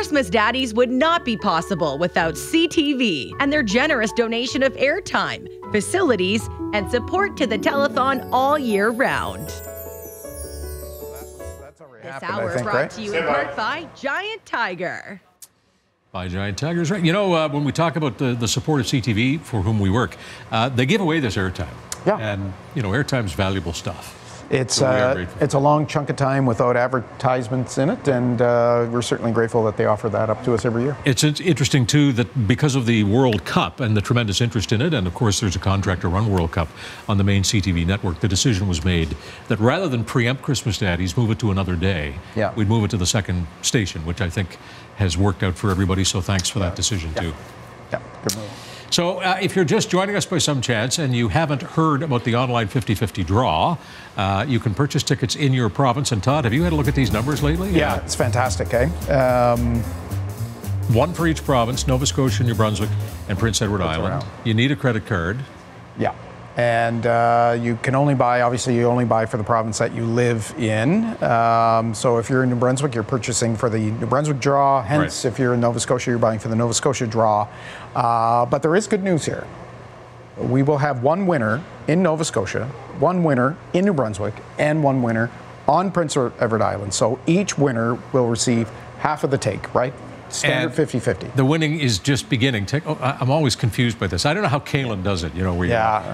Christmas Daddies would not be possible without CTV and their generous donation of airtime, facilities, and support to the telethon all year round. This hour brought to you in part by Giant Tiger. By Giant Tigers, right? You know, when we talk about the support of CTV, for whom we work, they give away this airtime. Yeah. And, you know, airtime's valuable stuff. It's a long chunk of time without advertisements in it, and we're certainly grateful that they offer that up to us every year. It's interesting, too, that because of the World Cup and the tremendous interest in it, and of course there's a contract to run World Cup on the main CTV network, the decision was made that rather than preempt Christmas Daddies, move it to another day, we'd move it to the second station, which I think has worked out for everybody, so thanks for that decision, too. Yeah, good move. So if you're just joining us by some chance and you haven't heard about the online 50-50 draw, you can purchase tickets in your province. And Todd, have you had a look at these numbers lately? Yeah, it's fantastic, eh? One for each province, Nova Scotia, New Brunswick, and Prince Edward Island. You need a credit card. Yeah. And you can only buy, obviously, you only buy for the province that you live in. So if you're in New Brunswick, you're purchasing for the New Brunswick draw. Hence, if you're in Nova Scotia, you're buying for the Nova Scotia draw. But there is good news here. We will have one winner in Nova Scotia, one winner in New Brunswick, and one winner on Prince Edward Island. So each winner will receive half of the take, right? Standard 50-50. The winning is just beginning. I'm always confused by this. I don't know how Kalen does it, you know, where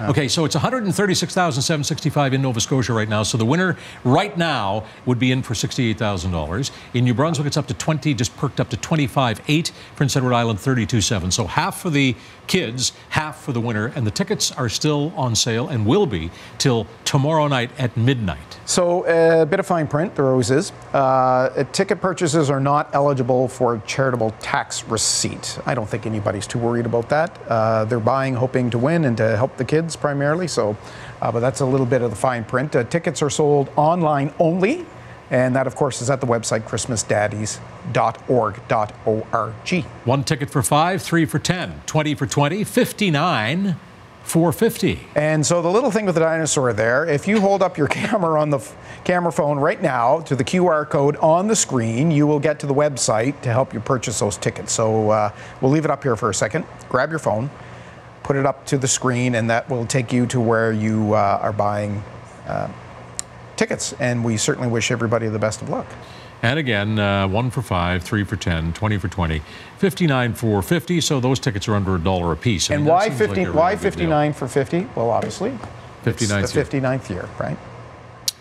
okay, so it's $136,765 in Nova Scotia right now. So the winner right now would be in for $68,000. In New Brunswick, it's up to 20, just perked up to 25.8. Prince Edward Island, 32.7. So half for the kids, half for the winner, and the tickets are still on sale and will be till tomorrow night at midnight. So a bit of fine print, there always is. Ticket purchases are not eligible for charitable tax receipt. I don't think anybody's too worried about that. They're buying hoping to win and to help the kids primarily, so but that's a little bit of the fine print. Tickets are sold online only, and that of course is at the website christmasdaddies.org.org. One ticket for $5, 3 for $10, 20 for $20, $59 for $50. And so the little thing with the dinosaur there, if you hold up your camera on the camera phone right now to the QR code on the screen, you will get to the website to help you purchase those tickets. So we'll leave it up here for a second. Grab your phone, put it up to the screen, and that will take you to where you are buying tickets. And we certainly wish everybody the best of luck. And again, 1 for $5, 3 for $10, 20 for $20, $59 for $50. So those tickets are under $1 a piece. And why 50? Why 59 for 50? Well, obviously, 59th the 59th year, right?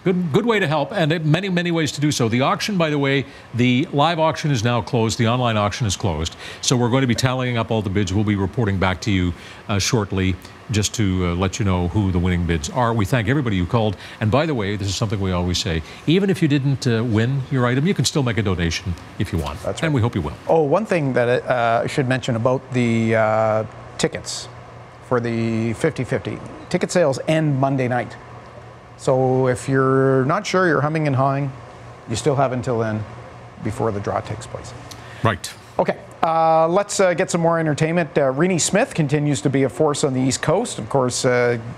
Good way to help, and many ways to do so. The auction, by the way, the live auction is now closed. The online auction is closed. So we're going to be tallying up all the bids. We'll be reporting back to you shortly, just to let you know who the winning bids are. We thank everybody who called. And by the way, this is something we always say, even if you didn't win your item, you can still make a donation if you want. That's right. And we hope you will. Oh, one thing that I should mention about the tickets for the 50-50. Ticket sales end Monday night. So if you're not sure, you're humming and hawing, you still have until then before the draw takes place. Right. Okay, let's get some more entertainment. Reeny Smith continues to be a force on the East Coast. Of course,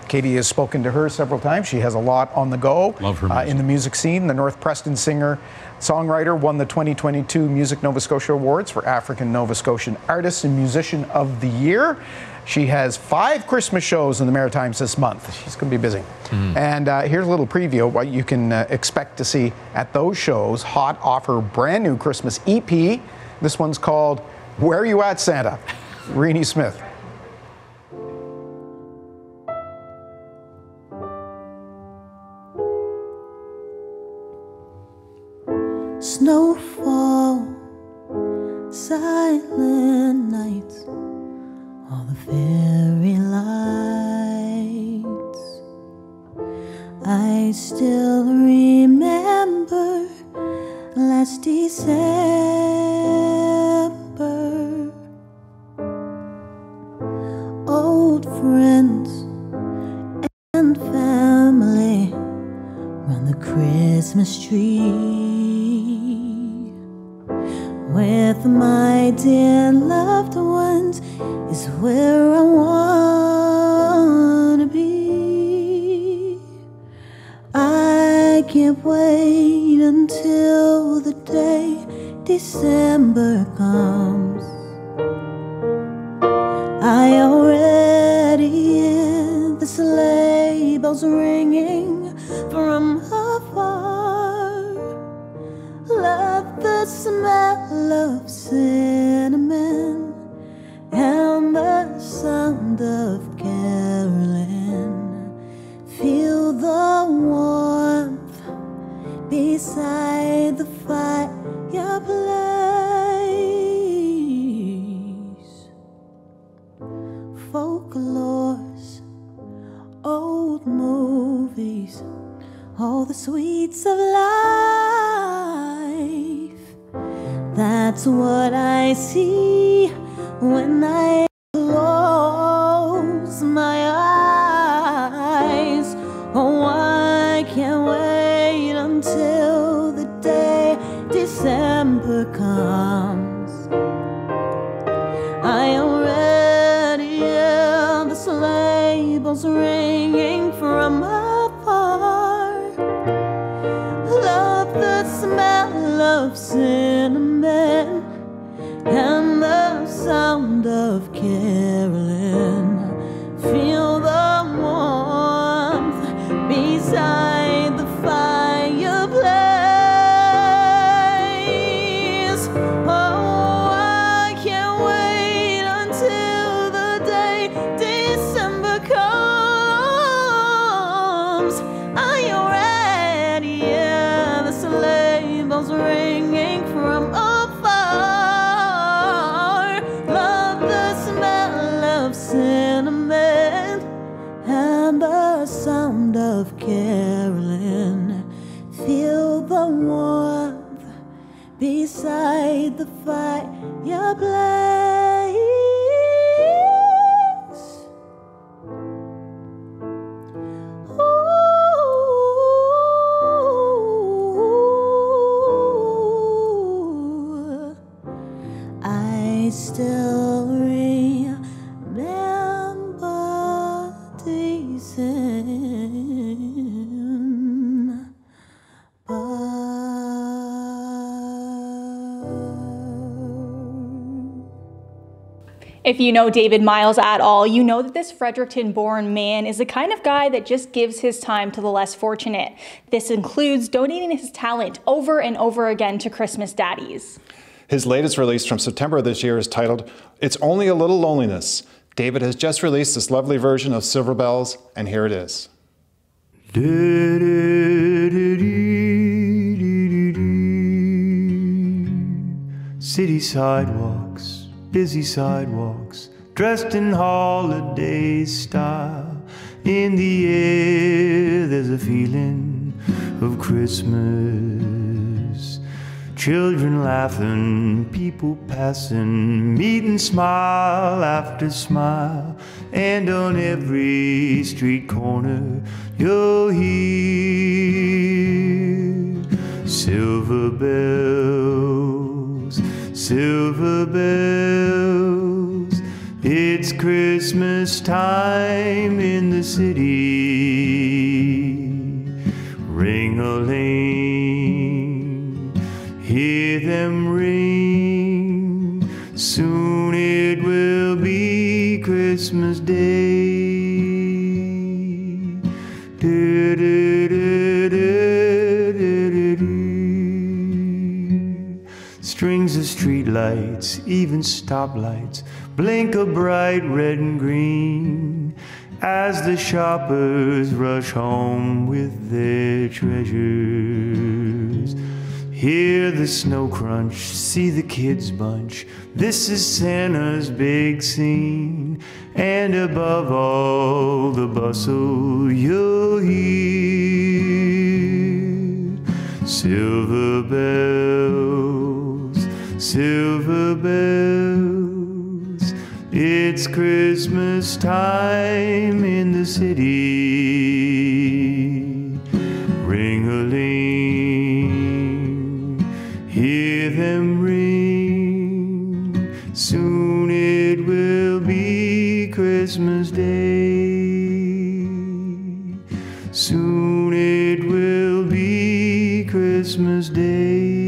Katie has spoken to her several times. She has a lot on the go. Love her music. In the music scene. The North Preston singer-songwriter won the 2022 Music Nova Scotia Awards for African Nova Scotian Artist and Musician of the Year. She has 5 Christmas shows in the Maritimes this month. She's going to be busy. And here's a little preview of what you can expect to see at those shows. Hot off her brand new Christmas EP. This one's called Where Are You At, Santa? Reeny Smith. Snowfall, silent nights, all the fairy lights. I still remember last December. Old friends and family round the Christmas tree. With my dear loved ones is where I wanna be. I can't wait until the day December December comes, I already hear the sleigh bells ringing from afar. Love the smell of cinnamon and the sound of caroling. Feel the warmth beside the fireplace. Folklores, old movies, all the sweets of life. That's what I see when I close my eyes. Oh, I can't wait until the day December comes. I already hear the sleigh bells ringing from afar. Love the smell of cinnamon and the sound of caroling. Feel the warmth beside the fireplace. Oh, I can't wait until the day December comes. I already hear the sleigh bells ringing from afar. Love the smell of cinnamon and the sound of caroling. Feel the warmth beside the fireplace. Ooh, I still remember If you know David Myles at all, you know that this Fredericton-born man is the kind of guy that just gives his time to the less fortunate. This includes donating his talent over and over again to Christmas Daddies. His latest release from September this year is titled, It's Only a Little Loneliness. David has just released this lovely version of Silver Bells, and here it is. City sidewalks, busy sidewalks, dressed in holiday style. In the air there's a feeling of Christmas. Children laughing, people passing, meeting smile after smile. And on every street corner you'll hear silver bells, silver bells. It's Christmas time in the city. Ring-a-ling, hear them ring. Soon it will be Christmas Day. Strings of streetlights, even stoplights, blink a bright red and green as the shoppers rush home with their treasures. Hear the snow crunch, see the kids bunch. This is Santa's big scene. And above all the bustle, you'll hear silver bells, silver bells. It's Christmas time in the city. Ring-a-ling, hear them ring. Soon it will be Christmas Day. Soon it will be Christmas Day.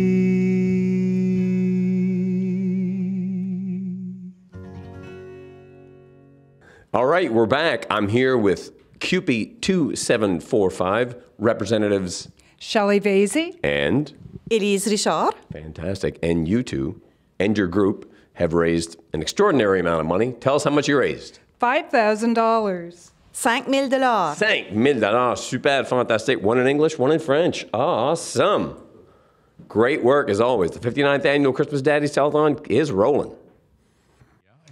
All right, we're back. I'm here with CUPE 2745 representatives Shelley Vasey and Elise Richard. Fantastic. And you two and your group have raised an extraordinary amount of money. Tell us how much you raised. $5,000. $5,000. $5,000. Super, fantastic. One in English, one in French. Awesome. Great work as always. The 59th annual Christmas Daddies Telethon is rolling.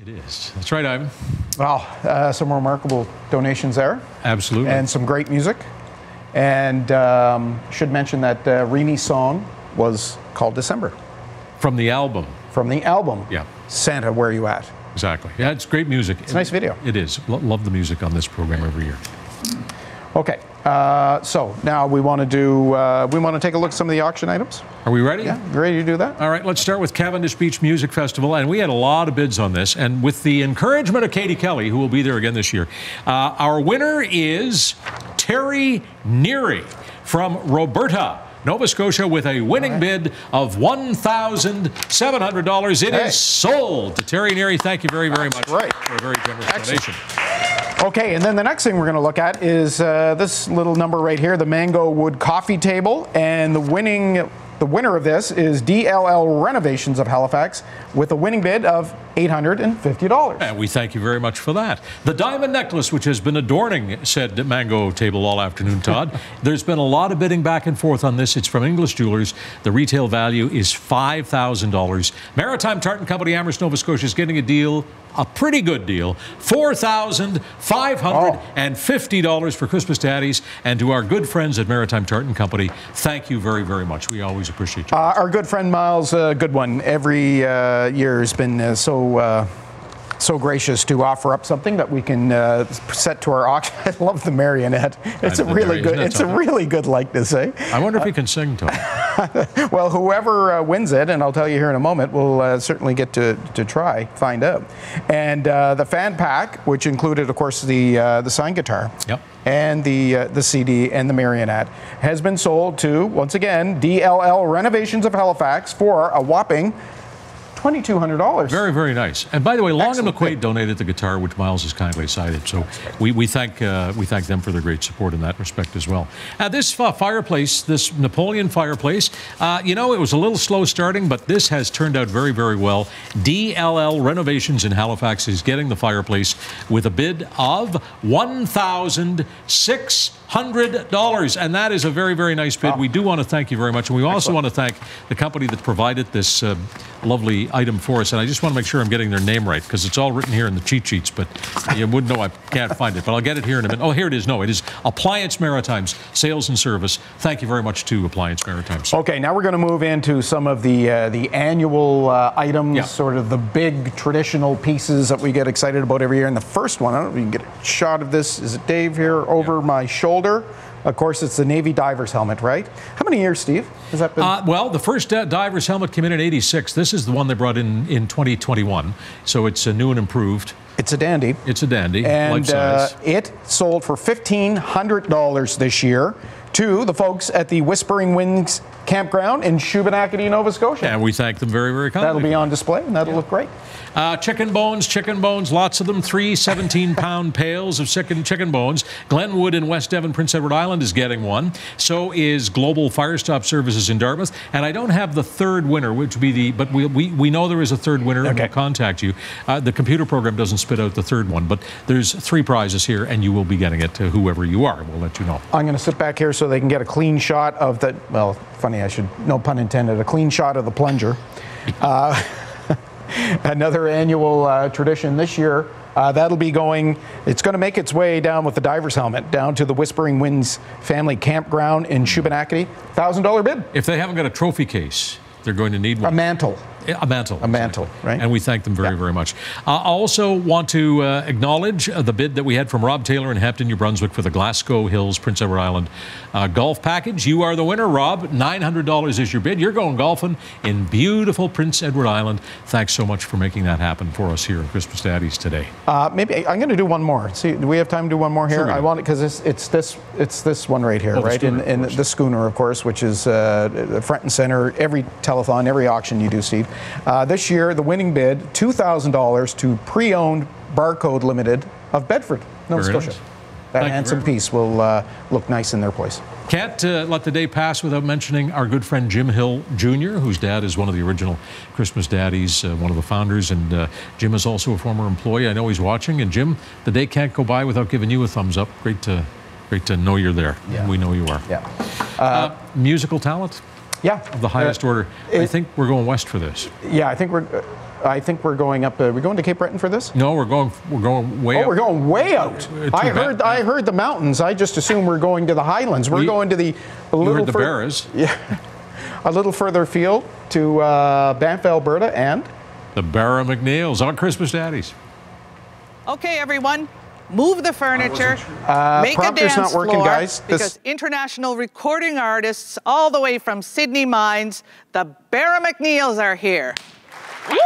It is. That's right, Ivan. Well, some remarkable donations there. Absolutely. And some great music. And should mention that Reeny's song was called December. From the album. From the album. Yeah. Santa, Where You At? Exactly. Yeah, it's great music. It's a nice video. It is. Love the music on this program every year. Okay. So now we want to do. We want to take a look at some of the auction items. Are we ready? Yeah. You ready to do that? All right. Let's start with Cavendish Beach Music Festival, and we had a lot of bids on this. And with the encouragement of Katie Kelly, who will be there again this year, our winner is Terry Neary from Roberta, Nova Scotia, with a winning bid of $1,700. It is sold to Terry Neary. Thank you very, very much for a very generous donation. Okay, and then the next thing we're going to look at is this little number right here, the Mango Wood Coffee Table, and the winner of this is DLL Renovations of Halifax with a winning bid of $850. And we thank you very much for that. The diamond necklace, which has been adorning said Mango Table all afternoon, Todd. There's been a lot of bidding back and forth on this. It's from English Jewelers. The retail value is $5,000. Maritime Tartan Company, Amherst, Nova Scotia, is getting a deal, a pretty good deal, $4,550 for Christmas Daddies. And to our good friends at Maritime Tartan Company, thank you very, very much. We always appreciate you. Our good friend Myles, a good one, every year has been so gracious to offer up something that we can set to our auction. I love the marionette. It's a really good. It's a really good likeness, eh? I wonder if he can sing to it. Well, whoever wins it, and I'll tell you here in a moment, will certainly get to find out. And the fan pack, which included, of course, the signed guitar. Yep. And the CD and the marionette has been sold to, once again, DLL Renovations of Halifax for a whopping $2,200. Very, very nice. And by the way, Long and McQuaid donated the guitar, which Myles has kindly cited. So we thank them for their great support in that respect as well. This fireplace, this Napoleon fireplace, you know, it was a little slow starting, but this has turned out very, very well. DLL Renovations in Halifax is getting the fireplace with a bid of $1,600, and that is a very, very nice bid. We do want to thank you very much, and we also want to thank the company that provided this lovely item for us. And I just want to make sure I'm getting their name right, because it's all written here in the cheat sheets, but you wouldn't know I can't find it. But I'll get it here in a minute. Oh, here it is. No, it is Appliance Maritimes Sales and Service. Thank you very much to Appliance Maritimes. Okay, now we're going to move into some of the annual items, sort of the big traditional pieces that we get excited about every year. And the first one, I don't know if you can get a shot of this. Is it Dave here over my shoulder? Of course, it's the Navy diver's helmet, right? How many years, Steve, has that been? Well, the first diver's helmet came in '86. This is the one they brought in 2021. So it's new and improved. It's a dandy. It's a dandy, and life size. It sold for $1,500 this year to the folks at the Whispering Winds Campground in Shubenacadie, Nova Scotia. And we thank them very, very kindly. That'll be on display, and that'll look great. Chicken bones, lots of them. 3 17-pound pails of chicken bones. Glenwood in West Devon, Prince Edward Island is getting one. So is Global Fire Stop Services in Dartmouth. And I don't have the third winner, which would be but we know there is a third winner, and we'll contact you. The computer program doesn't spit out the third one, but there's 3 prizes here, and you will be getting it to whoever you are. We'll let you know. I'm going to sit back here so they can get a clean shot of the, well, funny, I should, no pun intended, a clean shot of the plunger. Another annual tradition this year. That'll be going, it's going to make its way down with the diver's helmet down to the Whispering Winds family campground in Shubenacadie. $1,000 bid. If they haven't got a trophy case, they're going to need one. A mantle. A mantle. A mantle, right? And we thank them very, very much. I also want to acknowledge the bid that we had from Rob Taylor in Hampton, New Brunswick for the Glasgow Hills, Prince Edward Island golf package. You are the winner, Rob. $900 is your bid. You're going golfing in beautiful Prince Edward Island. Thanks so much for making that happen for us here at Christmas Daddies today. Maybe I'm going to do one more. See, do we have time to do one more here? Sure, I want it because it's this one right here, right? In the schooner, of course, which is front and center every telethon, every auction you do, Steve. This year, the winning bid, $2,000 to Pre-Owned Barcode Limited of Bedford, Nova Very Scotia. nice. That Thank you handsome very much. piece will look nice in their place. Can't let the day pass without mentioning our good friend Jim Hill Jr., whose dad is one of the original Christmas Daddies, one of the founders, and Jim is also a former employee. I know he's watching, and Jim, the day can't go by without giving you a thumbs up. Great to know you're there. Yeah. And we know you are. Yeah. Musical talent? Yeah. Of the highest order. I think we're going west for this. Yeah, I think we're going up. We're going to Cape Breton for this. No, we're going way out. Oh, we're going way out. I heard the mountains. I just assumed we're going to the Highlands. We're going to the Barras. Yeah, a little further afield to Banff, Alberta, and the Barra Macneils on Christmas Daddies. Okay, everyone, move the furniture. Make a prompter's dance not working, floor, guys. Because international recording artists all the way from Sydney Mines, the Barra Macneils are here. Woo!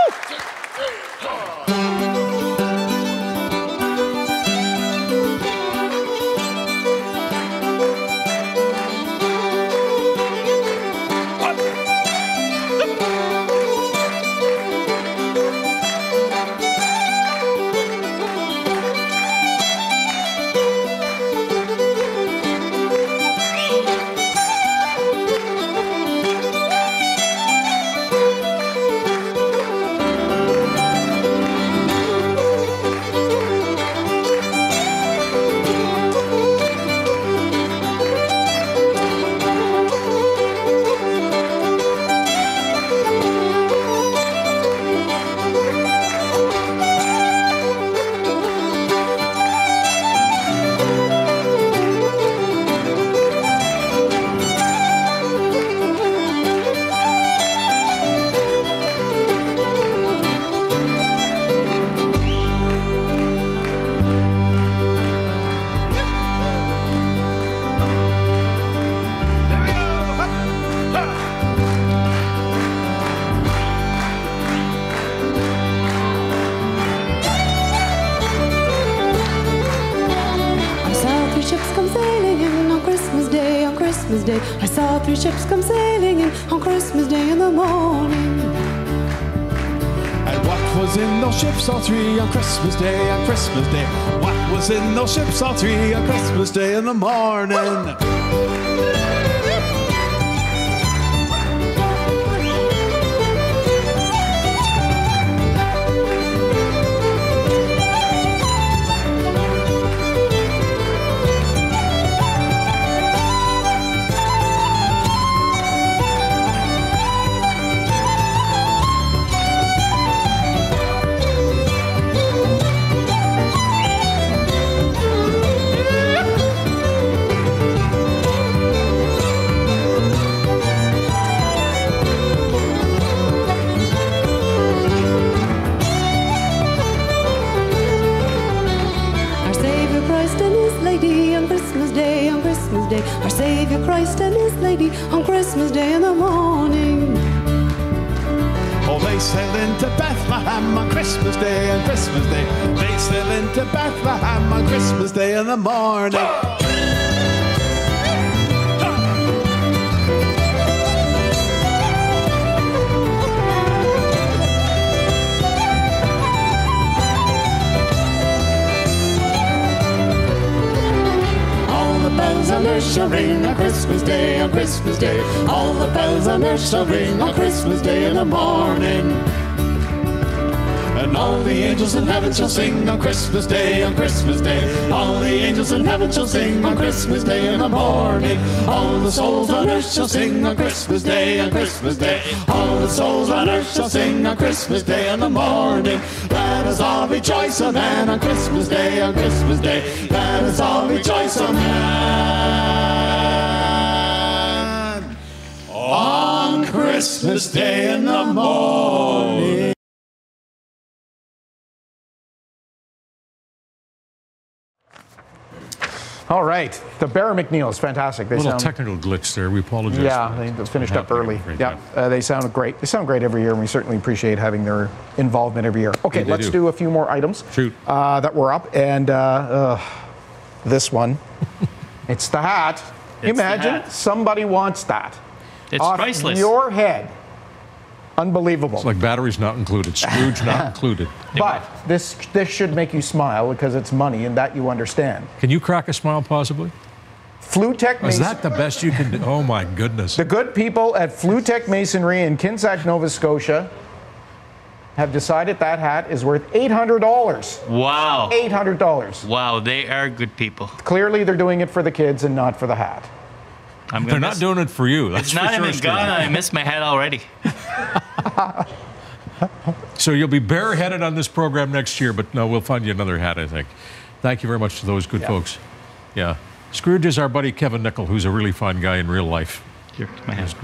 Christmas Day. I saw 3 ships come sailing in on Christmas Day in the morning. And what was in those ships, all 3 on Christmas Day, on Christmas Day? What was in those ships, all 3 on Christmas Day in the morning? Our Savior Christ and His Lady on Christmas Day in the morning. Oh, they sail into Bethlehem on Christmas Day, on Christmas Day. They sail into Bethlehem on Christmas Day in the morning. Bells on earth shall ring on Christmas Day, on Christmas Day. All the bells on earth shall ring on Christmas Day in the morning. And all the angels in heaven shall sing on Christmas Day, on Christmas Day. All the angels in heaven shall sing on Christmas Day in the morning. All the souls on earth shall sing on Christmas Day, on Christmas Day. All the souls on earth shall sing on Christmas Day in the morning. Let us all rejoice, amen, on Christmas Day, on Christmas Day. Let us all rejoice, amen, on Christmas Day in the morning. All right, the Barra Macneils, fantastic. They a little sound technical glitch there. We apologize. Yeah, they finished up early. Yeah, they sound great. They sound great every year, and we certainly appreciate having their involvement every year. Okay, let's do a few more items. Shoot. That were up, and this one, it's the hat. Imagine somebody wants that. It's off priceless. Your head. Unbelievable. It's like batteries not included, Scrooge not included. But this should make you smile because it's money and that you understand. Can you crack a smile possibly? Flutech Is that the best you can do? Oh my goodness. The good people at Flutech Masonry in Kinsack, Nova Scotia have decided that hat is worth $800. Wow. $800. Wow, they are good people. Clearly they're doing it for the kids and not for the hat. They're not doing it for you. That's it's not for even sure, gone. I missed my hat already. So you'll be bareheaded on this program next year, but no, we'll find you another hat, I think. Thank you very much to those good folks. Yeah. Scrooge is our buddy Kevin Nickel, who's a really fine guy in real life. Here, my hat.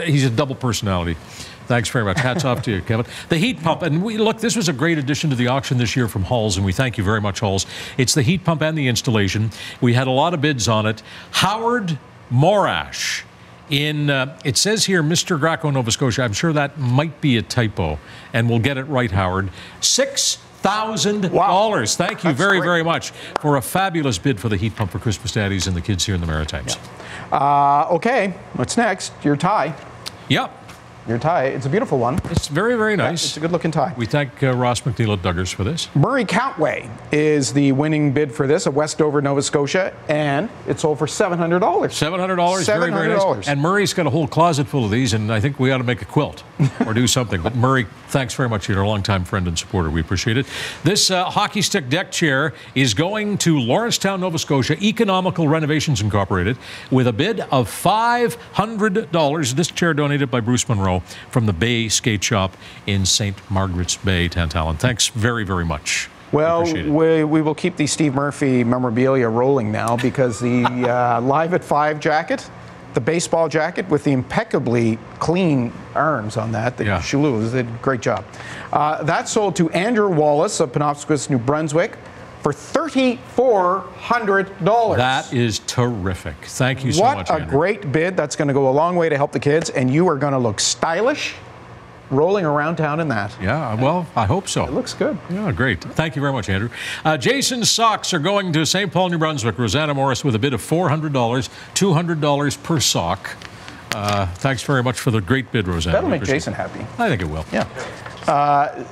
He's a double personality. Thanks very much. Hats off to you, Kevin. The heat pump, and look, this was a great addition to the auction this year from Halls, and we thank you very much, Halls. It's the heat pump and the installation. We had a lot of bids on it. Howard Morash in, it says here, Mr. Graco, Nova Scotia. I'm sure that might be a typo, and we'll get it right, Howard. $6,000. Wow. Thank you very much for a fabulous bid for the heat pump for Christmas Daddies and the kids here in the Maritimes. Yeah. Okay, what's next? Your tie. Yep. Your tie. It's a beautiful one. It's very nice. Yeah, it's a good-looking tie. We thank Ross Macneils at Duggars for this. Murray Countway is the winning bid for this at Westover, Nova Scotia, and it sold for $700. $700. Very nice. And Murray's got a whole closet full of these, and I think we ought to make a quilt or do something. But Murray, thanks very much. You're a longtime friend and supporter. We appreciate it. This hockey stick deck chair is going to Lawrencetown, Nova Scotia, Economical Renovations Incorporated, with a bid of $500. This chair donated by Bruce Monroe from the Bay Skate Shop in St. Margaret's Bay, Tantallon. Thanks very much. Well, we will keep the Steve Murphy memorabilia rolling now because the Live at 5 jacket, the baseball jacket with the impeccably clean arms on that, the Chaloux did a great job. That sold to Andrew Wallace of Penobscot, New Brunswick, for $3,400. That is terrific. Thank you so much, What a Andrew. great bid. That's going to go a long way to help the kids, and you are going to look stylish rolling around town in that. Yeah, well, I hope so. It looks good. Yeah, great. Thank you very much, Andrew. Jason's socks are going to St. Paul, New Brunswick. Rosanna Morris with a bid of $400, $200 per sock. Thanks very much for the great bid, Rosanna. That'll make Jason happy. I think it will. Yeah.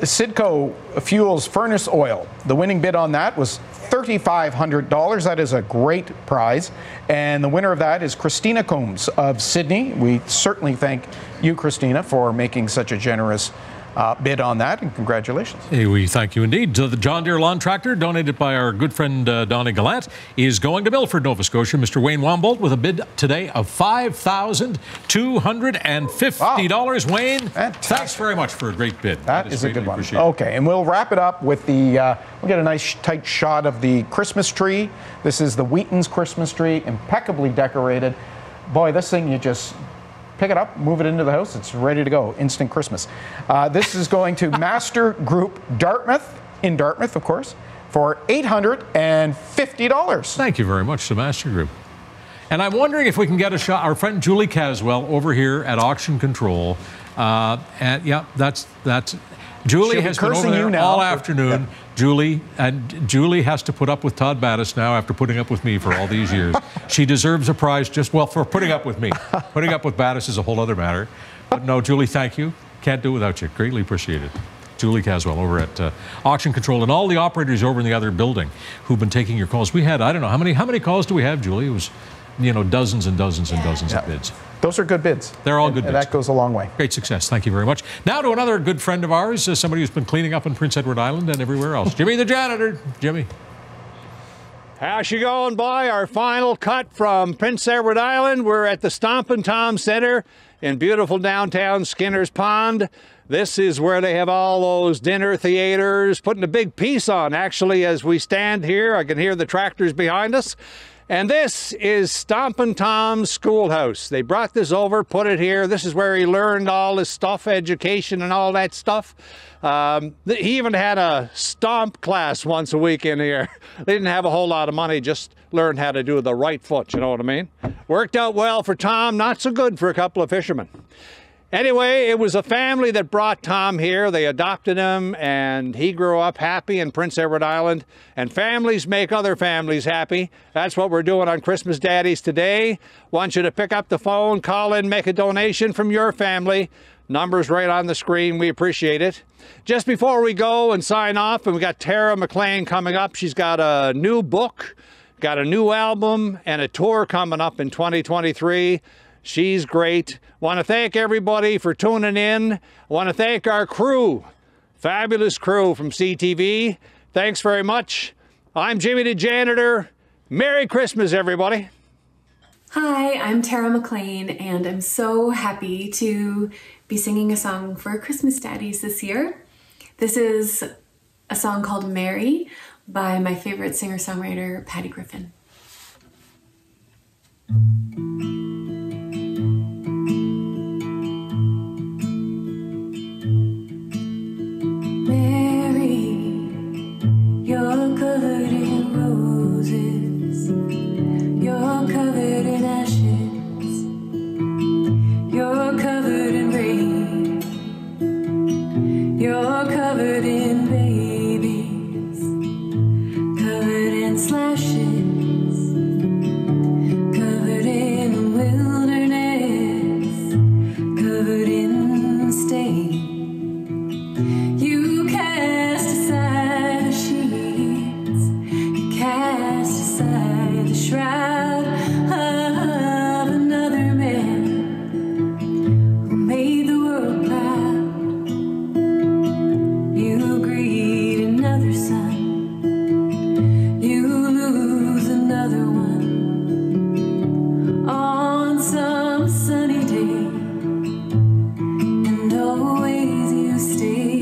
Sidco Fuels Furnace Oil. The winning bid on that was $3,500. That is a great prize. And the winner of that is Christina Combs of Sydney. We certainly thank you, Christina, for making such a generous bid on that, and congratulations. Hey, we thank you indeed. The John Deere lawn tractor, donated by our good friend Donnie Gallant, is going to Milford, Nova Scotia. Mr. Wayne Wambold with a bid today of $5,250. Wow. Wayne, thanks very much for a great bid. That is a good one. Okay, and we'll wrap it up with the, we'll get a nice tight shot of the Christmas tree. This is the Wheaton's Christmas tree, impeccably decorated. Boy, this thing, you just pick it up, move it into the house, it's ready to go. Instant Christmas. This is going to Master Group Dartmouth, in Dartmouth, of course, for $850. Thank you very much to Master Group. And I'm wondering if we can get a shot, our friend Julie Caswell over here at Auction Control. And yeah, that's Julie has been over there all afternoon. Yeah. Julie has to put up with Todd Battis now after putting up with me for all these years. She deserves a prize for putting up with me. Putting up with Battis is a whole other matter. But no, Julie, thank you. Can't do it without you. Greatly appreciated. Julie Caswell over at Auction Control, and all the operators over in the other building who've been taking your calls. We had, I don't know, how many calls do we have, Julie? It was, dozens and dozens and dozens of bids. Those are good bids. They're all good bids. And that goes a long way. Great success. Thank you very much. Now to another good friend of ours, somebody who's been cleaning up in Prince Edward Island and everywhere else. Jimmy the janitor. Jimmy. How's you going, boy? Our final cut from Prince Edward Island. We're at the Stompin' Tom Center in beautiful downtown Skinner's Pond. This is where they have all those dinner theaters, putting a big piece on. Actually, as we stand here, I can hear the tractors behind us. And this is Stompin' Tom's schoolhouse. They brought this over, put it here. This is where he learned all his stuff, education and all that stuff. He even had a stomp class once a week in here. They didn't have a whole lot of money, just learned how to do the right foot, you know what I mean? Worked out well for Tom, not so good for a couple of fishermen. Anyway, it was a family that brought Tom here. They adopted him, and he grew up happy in Prince Edward Island. And families make other families happy. That's what we're doing on Christmas Daddies today. Want you to pick up the phone, call in, make a donation from your family. Numbers right on the screen. We appreciate it. Just before we go and sign off, and we got Tara Maclean coming up. She's got a new book, got a new album, and a tour coming up in 2023. She's great. Want to thank everybody for tuning in. Want to thank our crew, fabulous crew from CTV. Thanks very much. I'm Jimmy the Janitor. Merry Christmas, everybody. Hi, I'm Tara Maclean, and I'm so happy to be singing a song for Christmas Daddies this year. This is a song called Mary by my favorite singer-songwriter, Patty Griffin. You're covered in roses, you're covered in ashes, you're covered in rain, you're covered in babies, covered in slashes, covered in wilderness, covered in stain. You cast aside the sheets, you cast aside the shroud of another man who made the world proud. You greet another son, you lose another one on some sunny day, and always you stay.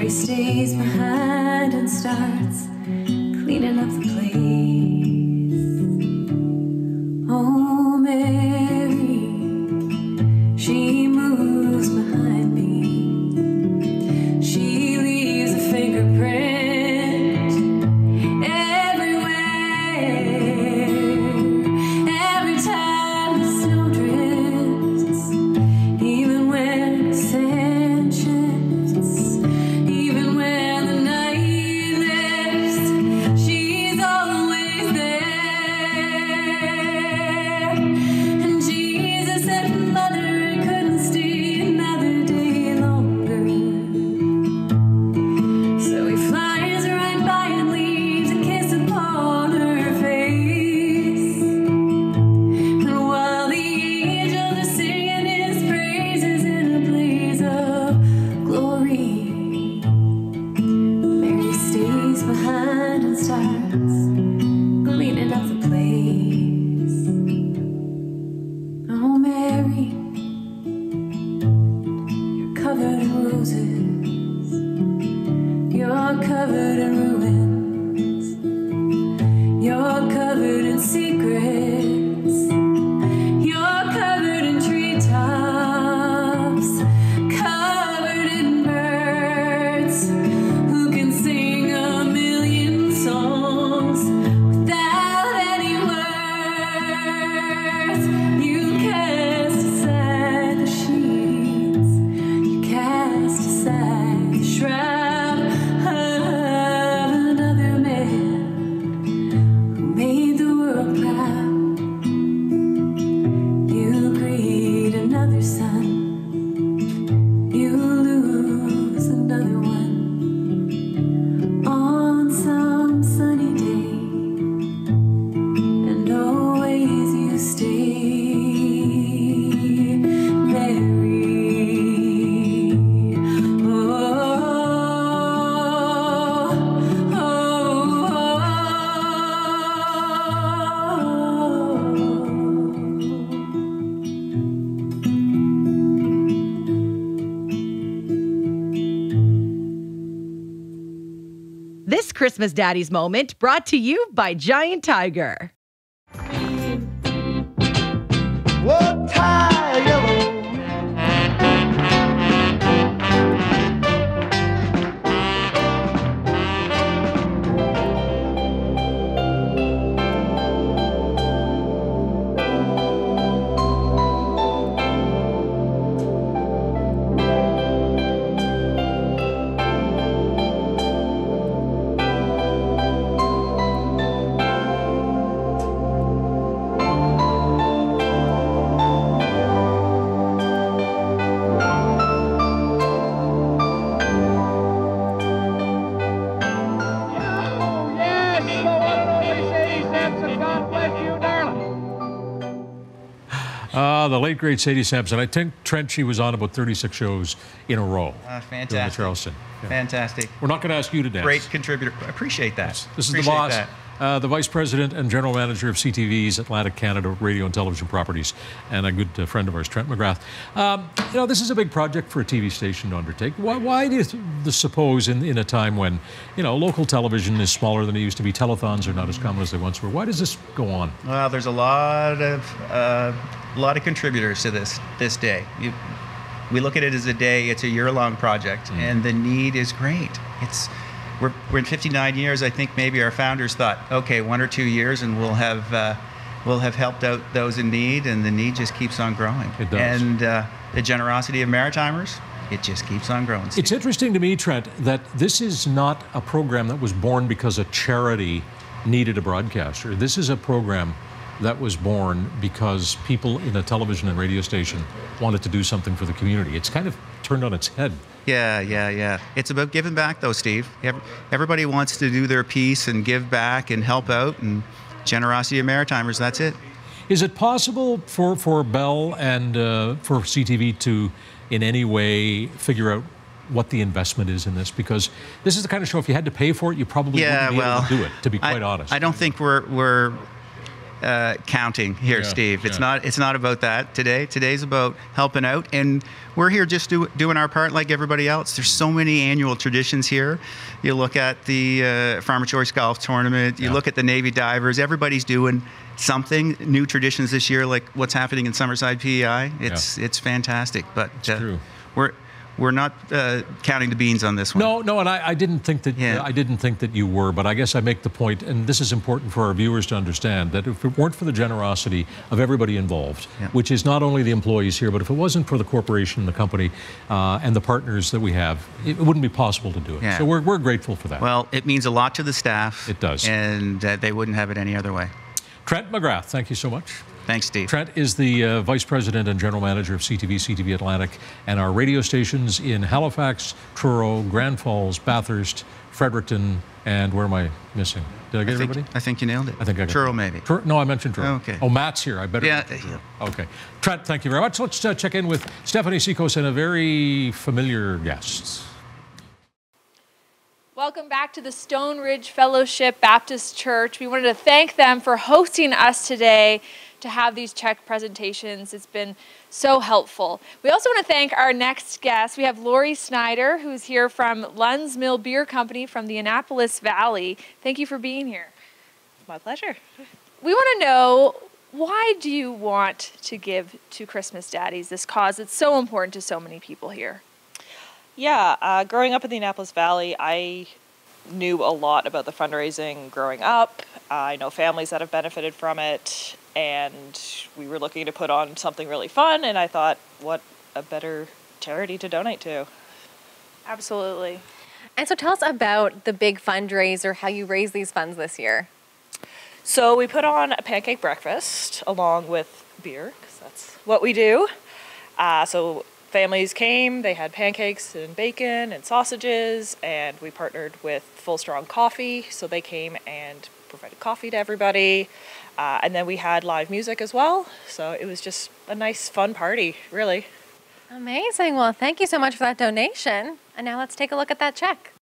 Stays behind and starts cleaning up the place. Oh, Mary, she moves behind me. She leaves a fingerprint everywhere. Every time the snow drifts, even when the sand shifts, even when the night lifts, she's always there. And Jesus said, Mother, I couldn't stay another day longer. So he flies right by and leaves a kiss upon her face. And while the angels are singing his praises in a blaze of glory, Mary stays behind and starts cleaning up the place. Oh, Mary, you're covered in roses, you're covered in ruins, you're covered in secrets, you're covered in treetops, covered in birds who can sing a million songs without any words. You cast aside the sheets, you cast aside the shroud of another man who made the world proud. This Christmas Daddies moment brought to you by Giant Tiger. What tire yellow? The late, great Sadie Sampson. I think, Trent, she was on about 36 shows in a row. Fantastic. Doing the Charleston. Yeah. Fantastic. We're not going to ask you to dance. Great contributor. I appreciate that. This is the boss, the Vice President and General Manager of CTV's Atlantic Canada Radio and Television Properties, and a good friend of ours, Trent McGrath. You know, this is a big project for a TV station to undertake. Why do you suppose in a time when, you know, local television is smaller than it used to be, telethons are not as common as they once were, why does this go on? Well, there's a lot of contributors to this day. We look at it as a day. It's a year-long project, and the need is great. We're in 59 years. I think maybe our founders thought, okay, 1 or 2 years, and we'll have helped out those in need, and the need just keeps on growing. It does. And the generosity of Maritimers, it just keeps on growing. It's interesting to me, Trent, that this is not a program that was born because a charity needed a broadcaster. This is a program that was born because people in a television and radio station wanted to do something for the community. It's kind of turned on its head. Yeah. It's about giving back, though, Steve. Everybody wants to do their piece and give back and help out, and generosity of Maritimers, that's it. Is it possible for Bell and for CTV to, in any way, figure out what the investment is in this? Because this is the kind of show, if you had to pay for it, you probably wouldn't be able to do it, to be quite honest. I don't think we're counting here, Steve. It's not about that today. Today's about helping out, and we're here just doing our part like everybody else. There's so many annual traditions here. You look at the Farmer Choice Golf Tournament. You look at the Navy Divers. Everybody's doing something. New traditions this year, like what's happening in Summerside, PEI. It's fantastic. But we're not counting the beans on this one. No, and I didn't think that I didn't think that you were, but I guess I make the point, and this is important for our viewers to understand, that if it weren't for the generosity of everybody involved, which is not only the employees here, but if it wasn't for the corporation, the company, and the partners that we have, it wouldn't be possible to do it. Yeah. So we're grateful for that. Well, it means a lot to the staff. It does. And they wouldn't have it any other way. Trent McGrath, thank you so much. Thanks, Steve. Trent is the Vice President and General Manager of CTV Atlantic, and our radio stations in Halifax, Truro, Grand Falls, Bathurst, Fredericton, and where am I missing? Did I get everybody? I think you nailed it. I think I got Truro, maybe. No, I mentioned Truro. Okay. Oh, Matt's here. I better. Yeah. Okay. Trent, thank you very much. Let's check in with Stephanie Sikos and a very familiar guest. Welcome back to the Stone Ridge Fellowship Baptist Church. We wanted to thank them for hosting us today to have these check presentations. It's been so helpful. We also want to thank our next guest. We have Lori Snyder, who's here from Lund's Mill Beer Company from the Annapolis Valley. Thank you for being here. My pleasure. We want to know, why do you want to give to Christmas Daddies, this cause that's so important to so many people here? Yeah, growing up in the Annapolis Valley, I knew a lot about the fundraising growing up. I know families that have benefited from it, and we were looking to put on something really fun, and I thought, what a better charity to donate to. Absolutely. And so tell us about the big fundraiser, how you raise these funds this year. So we put on a pancake breakfast along with beer, because that's what we do. So families came, they had pancakes and bacon and sausages, and we partnered with Full Strong Coffee, so they came and provided coffee to everybody. And then we had live music as well, so it was just a nice, fun party, really. Amazing. Well, thank you so much for that donation. And now let's take a look at that check.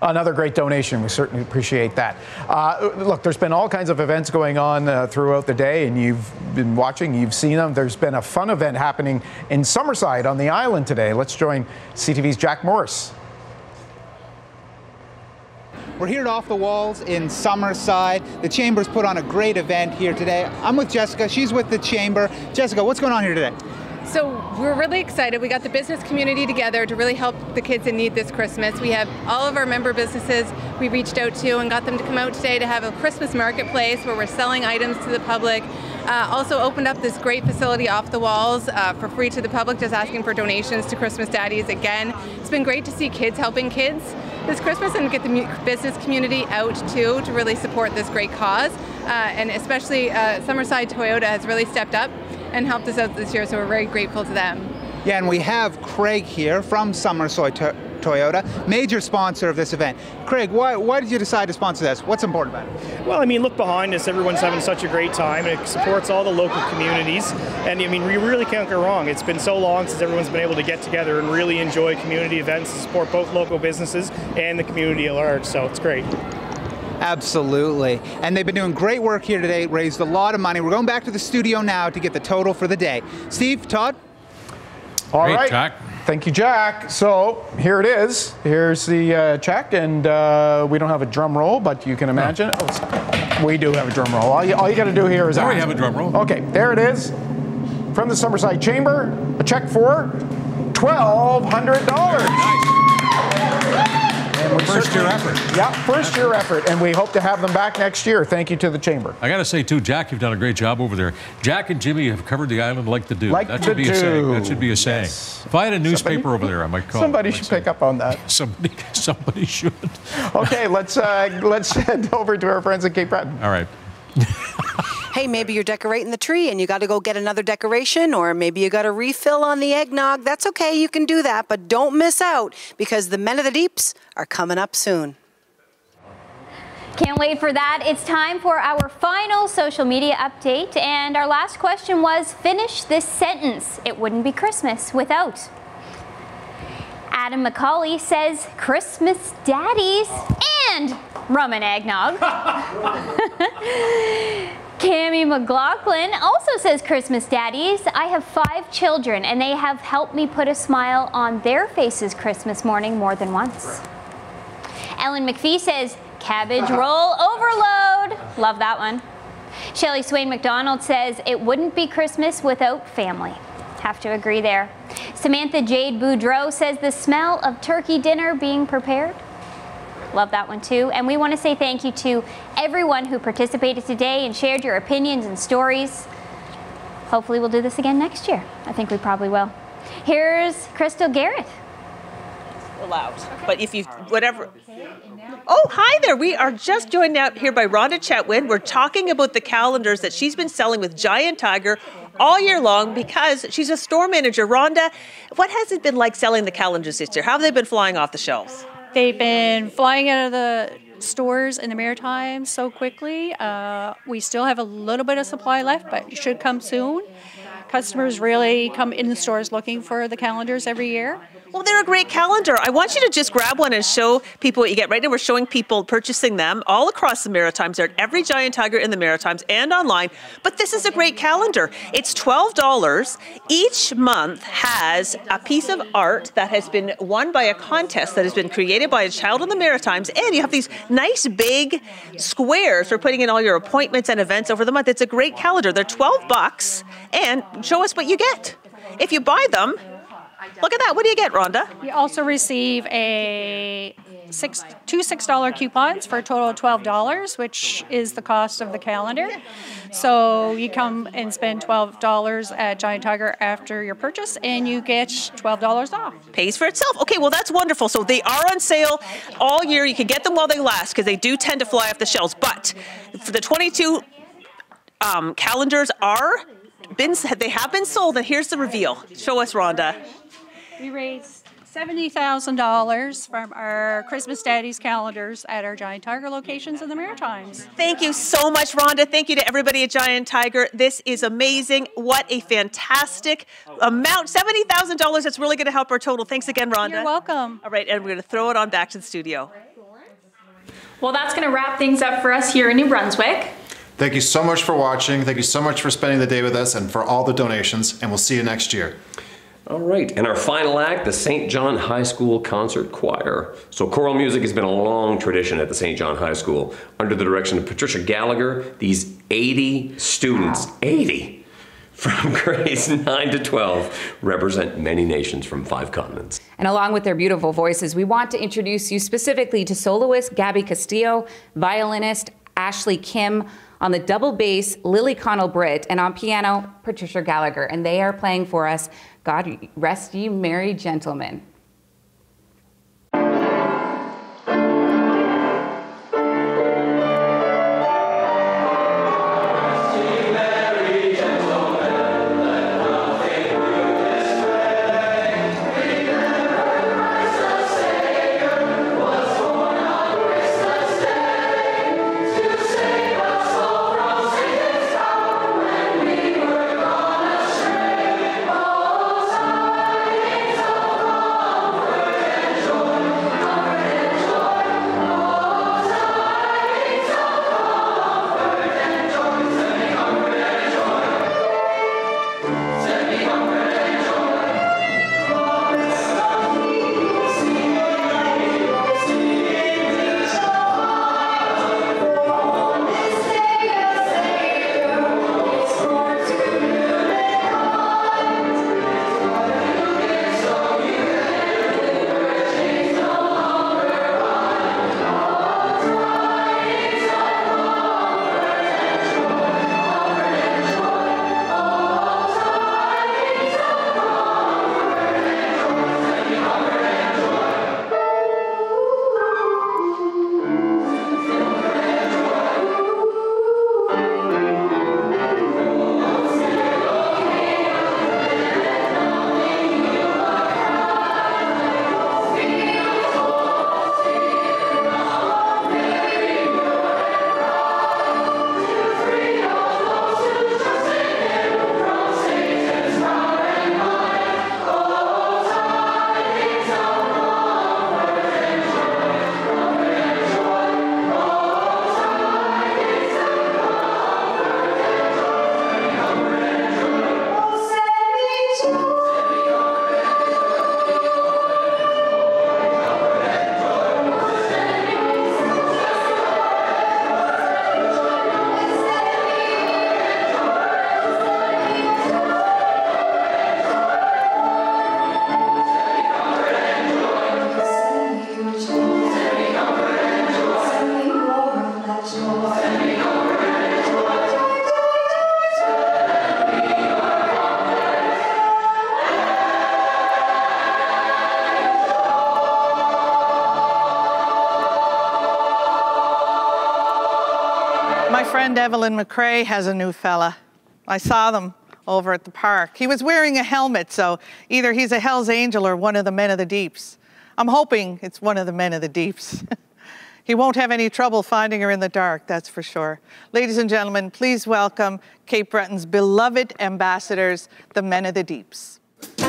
Another great donation. We certainly appreciate that. Look, there's been all kinds of events going on throughout the day, and you've been watching, you've seen them. There's been a fun event happening in Summerside on the island today. Let's join CTV's Jack Morris. We're here at Off the Walls in Summerside. The Chamber's put on a great event here today. I'm with Jessica. She's with the Chamber. Jessica, what's going on here today? So we're really excited. We got the business community together to really help the kids in need this Christmas. We have all of our member businesses we reached out to and got them to come out today to have a Christmas marketplace where we're selling items to the public. Also opened up this great facility Off the Walls for free to the public, just asking for donations to Christmas Daddies again. It's been great to see kids helping kids this Christmas and get the business community out too to really support this great cause. And especially Summerside Toyota has really stepped up and helped us out this year, so we're very grateful to them. Yeah, and we have Craig here from Summerside Toyota, major sponsor of this event. Craig, why did you decide to sponsor this? What's important about it? Well, I mean, look behind us. Everyone's having such a great time, and it supports all the local communities. And I mean, we really can't go wrong. It's been so long since everyone's been able to get together and really enjoy community events to support both local businesses and the community at large. So it's great. Absolutely. And they've been doing great work here today, raised a lot of money. We're going back to the studio now to get the total for the day. Steve, Todd? All Great, right. Jack. Thank you, Jack. So here it is. Here's the check, and we don't have a drum roll, but you can imagine. Oh, we do have a drum roll. All you got to do here is we have a drum roll. Okay, there it is. From the Summerside Chamber, a check for $1,200. First year effort. Yeah, first year effort, and we hope to have them back next year. Thank you to the Chamber. I got to say, too, Jack, you've done a great job over there. Jack and Jimmy have covered the island like the do. That should be a saying. That should be a saying. Yes. If I had a newspaper over there, I might call. Somebody should pick up on that. Somebody should. Okay, let's head over to our friends at Cape Breton. All right. Hey, maybe you're decorating the tree and you got to go get another decoration, or maybe you got a refill on the eggnog. That's okay, you can do that, but don't miss out because the Men of the Deeps are coming up soon. Can't wait for that. It's time for our final social media update, and our last question was, finish this sentence. It wouldn't be Christmas without. Adam McCauley says Christmas Daddies and rum and eggnog. Cammie McLaughlin also says Christmas Daddies. I have 5 children and they have helped me put a smile on their faces Christmas morning more than once. Ellen McPhee says cabbage roll overload. Love that one. Shelley Swain McDonald says it wouldn't be Christmas without family. Have to agree there. Samantha Jade Boudreau says the smell of turkey dinner being prepared. Love that one too. And we want to say thank you to everyone who participated today and shared your opinions and stories. Hopefully we'll do this again next year. I think we probably will. Here's Crystal Garrett. Allowed. But if you, whatever. Oh, hi there. We are just joined out here by Rhonda Chetwin. We're talking about the calendars that she's been selling with Giant Tiger all year long because she's a store manager. Rhonda, what has it been like selling the calendars this year? How have they been flying off the shelves? They've been flying out of the stores in the Maritimes so quickly. We still have a little bit of supply left, but it should come soon. Customers really come in the stores looking for the calendars every year. Well, they're a great calendar. I want you to just grab one and show people what you get. Right now we're showing people purchasing them all across the Maritimes. They're at every Giant Tiger in the Maritimes and online. But this is a great calendar. It's $12. Each month has a piece of art that has been won by a contest that has been created by a child in the Maritimes. And you have these nice big squares for putting in all your appointments and events over the month. It's a great calendar. They're $12. And show us what you get. If you buy them, look at that. What do you get, Rhonda? You also receive two $6 coupons for a total of $12, which is the cost of the calendar. So you come and spend $12 at Giant Tiger after your purchase, and you get $12 off. Pays for itself. Okay, well, that's wonderful. So they are on sale all year. You can get them while they last because they do tend to fly off the shelves. But for the 22 calendars they have been sold, and here's the reveal. Show us, Rhonda. We raised $70,000 from our Christmas Daddies calendars at our Giant Tiger locations in the Maritimes. Thank you so much, Rhonda. Thank you to everybody at Giant Tiger. This is amazing. What a fantastic amount. $70,000. That's really going to help our total. Thanks again, Rhonda. You're welcome. All right, and we're going to throw it on back to the studio. Well, that's going to wrap things up for us here in New Brunswick. Thank you so much for watching. Thank you so much for spending the day with us and for all the donations, and we'll see you next year. All right, and our final act, the St. John High School Concert Choir. So choral music has been a long tradition at the St. John High School. Under the direction of Patricia Gallagher, these 80 students, 80, from grades 9 to 12, represent many nations from 5 continents. And along with their beautiful voices, we want to introduce you specifically to soloist Gabby Castillo, violinist Ashley Kim, on the double bass, Lily Connell-Britt, and on piano, Patricia Gallagher. And they are playing for us, God Rest Ye Merry Gentlemen. My friend Evelyn McCrae has a new fella. I saw them over at the park. He was wearing a helmet, so either he's a Hell's Angel or one of the Men of the Deeps. I'm hoping it's one of the Men of the Deeps. He won't have any trouble finding her in the dark, that's for sure. Ladies and gentlemen, please welcome Cape Breton's beloved ambassadors, the Men of the Deeps. A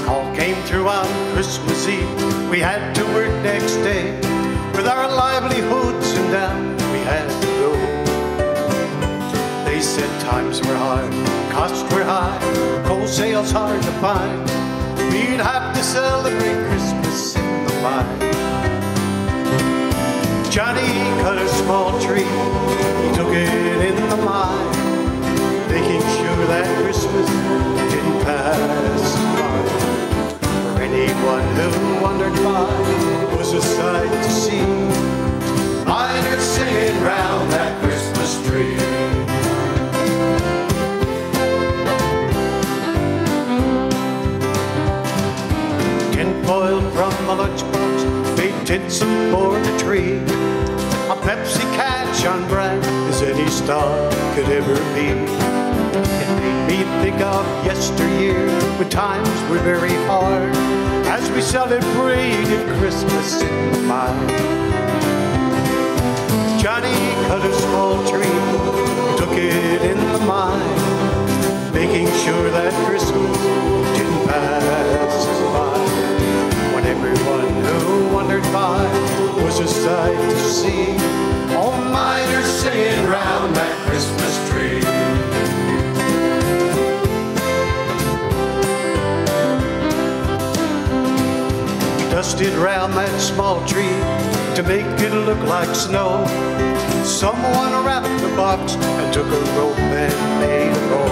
call came through on Christmas Eve. We had to work next day. With our livelihoods and down, we had to go. They said times were hard, costs were high, coal sales hard to find. We'd have to celebrate Christmas in the mine. Johnny cut a small tree, he took it in the mine, making sure that Christmas didn't pass by. For anyone who wandered by, it was a sight to see. Miners singing round that Christmas tree. Tinfoil from a lunchbox, big tinsel for the tree. A Pepsi catch on brand as any star could ever be. It made me think of yesteryear when times were very hard, as we celebrated Christmas in the mine. Johnny cut a small tree, took it in the mine, making sure that Christmas didn't pass by. frosted round that small tree to make it look like snow. Someone wrapped the box and took a rope and made a bow.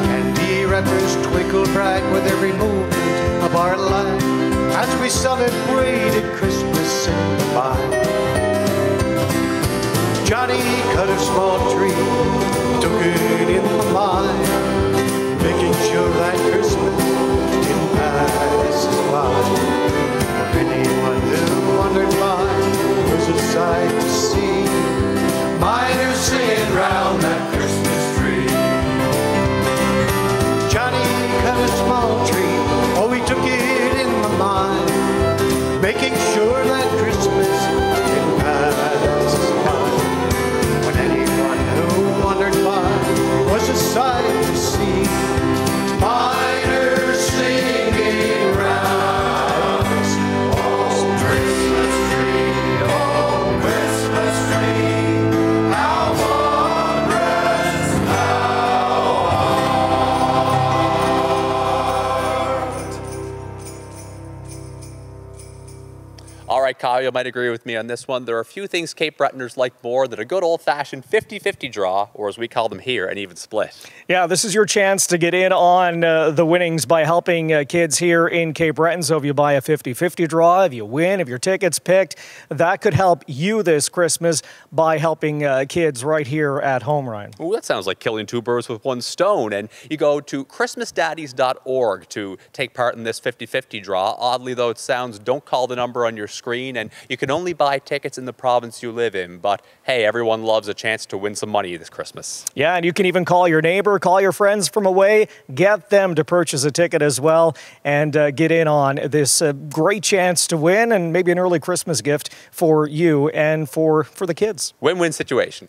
Candy wrappers twinkled bright with every movement of our life as we celebrated Christmas in the mine. Johnny cut a small tree, took it in the mine, making sure that Christmas didn't pass us by. For anyone who wondered why, it was a sight to see. Miners singing round that Christmas tree. Johnny cut a small tree, oh, he took it in the mine, making sure that Christmas didn't pass us by. When anyone who wondered why, was a sight to see. Miners singing round this old Christmas tree, oh Christmas tree, how wondrous thou art. All right, Kyle, you might agree with me on this one. There are a few things Cape Bretoners like more than a good old-fashioned 50-50 draw, or as we call them here, an even split. Yeah, this is your chance to get in on the winnings by helping kids here in Cape Breton. So if you buy a 50-50 draw, if you win, if your ticket's picked, that could help you this Christmas by helping kids right here at home, Ryan. Ooh, that sounds like killing two birds with one stone. And you go to christmasdaddies.org to take part in this 50-50 draw. Oddly, though it sounds, don't call the number on your screen, and you can only buy tickets in the province you live in. But hey, everyone loves a chance to win some money this Christmas. Yeah, and you can even call your neighbor, call your friends from away, get them to purchase a ticket as well, and get in on this great chance to win and maybe an early Christmas gift for you and for the kids. Win-win situation.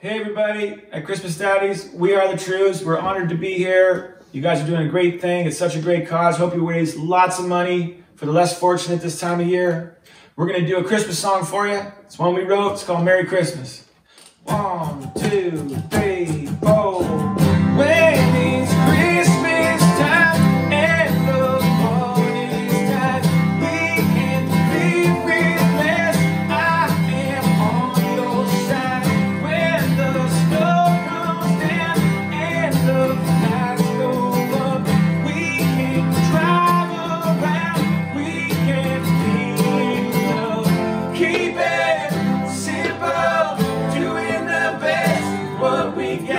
Hey everybody, at Christmas Daddies, we are the Trews. We're honored to be here. You guys are doing a great thing. It's such a great cause. Hope you raise lots of money for the less fortunate this time of year. We're going to do a Christmas song for you. It's one we wrote. It's called Merry Christmas. 1, 2, 3, 4. When it's Christmas time and the party's time, we can live with less. I am on your side. When the snow comes down and the lights go up, we can drive around. We can be in love. Keep it simple, doing the best what we got.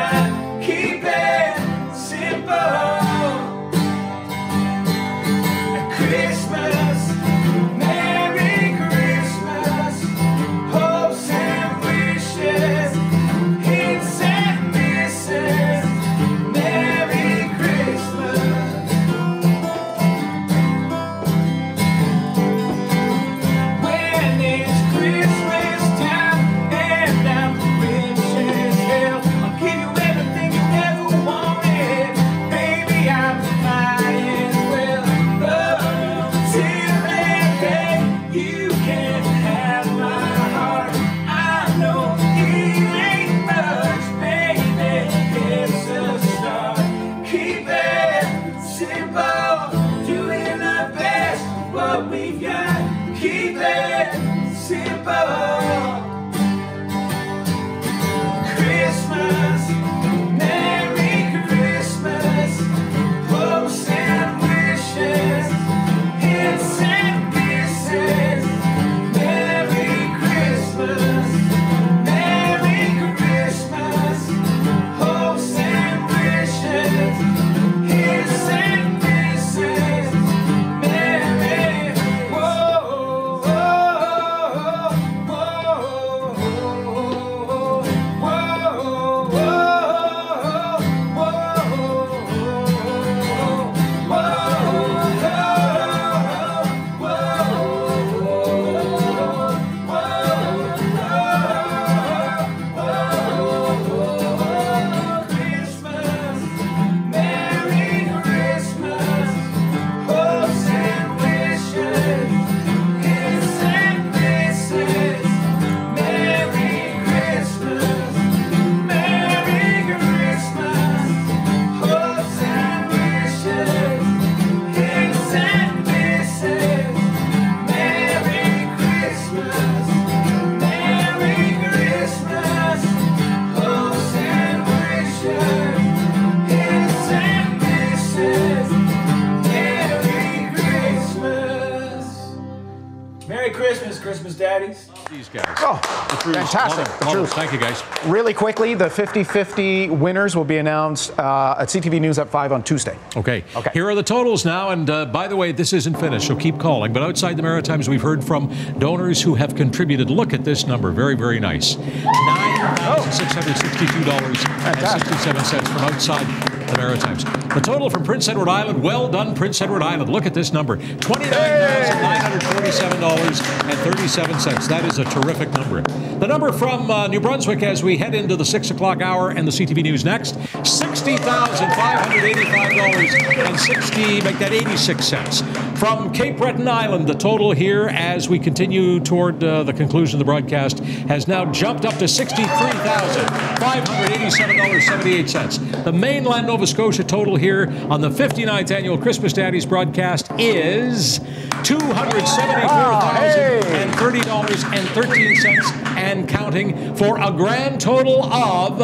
Christmas Daddies. These guys. Oh, The Trews. fantastic. Love The it, love it. Trews. Thank you, guys. Really quickly, the 50-50 winners will be announced at CTV News at 5 on Tuesday. Okay. Here are the totals now. And by the way, this isn't finished, so keep calling. But outside the Maritimes, we've heard from donors who have contributed. Look at this number. Very, very nice. $9,662.67 from outside the Maritimes. The total from Prince Edward Island. Well done, Prince Edward Island. Look at this number. $29,947.37. That is a terrific number. The number from New Brunswick as we head into the 6 o'clock hour and the CTV News next. $60,585.60. Make that 86 cents. From Cape Breton Island, the total here as we continue toward the conclusion of the broadcast has now jumped up to $63,587.78. The mainland Nova Scotia total here on the 59th annual Christmas Daddies broadcast is $274,030.13 and counting for a grand total of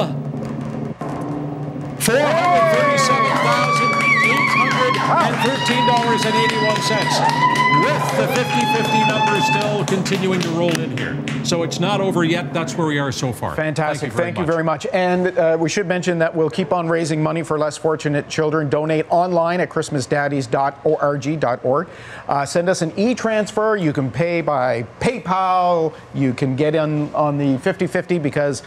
$437,813.81. With the 50-50 number still continuing to roll in here. So it's not over yet. That's where we are so far. Fantastic. Thank you very much. And we should mention that we'll keep on raising money for less fortunate children. Donate online at christmasdaddies.org. Send us an e-transfer. You can pay by PayPal. You can get in on the 50-50 because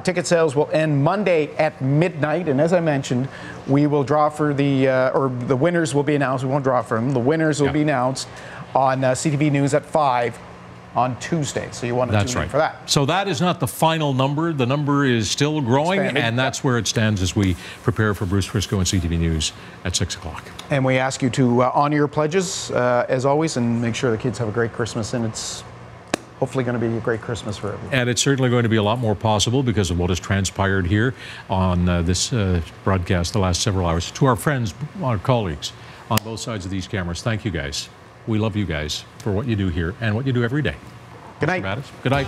ticket sales will end Monday at midnight. And as I mentioned, we will draw for the winners will be announced. We won't draw for them. The winners will be announced on CTV News at 5 on Tuesday. So you want to tune in for that. So that is not the final number. The number is still growing, and that's where it stands as we prepare for Bruce Frisco and CTV News at 6 o'clock. And we ask you to honor your pledges, as always, and make sure the kids have a great Christmas. And it's hopefully going to be a great Christmas for everyone. And it's certainly going to be a lot more possible because of what has transpired here on this broadcast the last several hours. To our friends, our colleagues on both sides of these cameras, thank you guys. We love you guys for what you do here and what you do every day. Good night. Good night.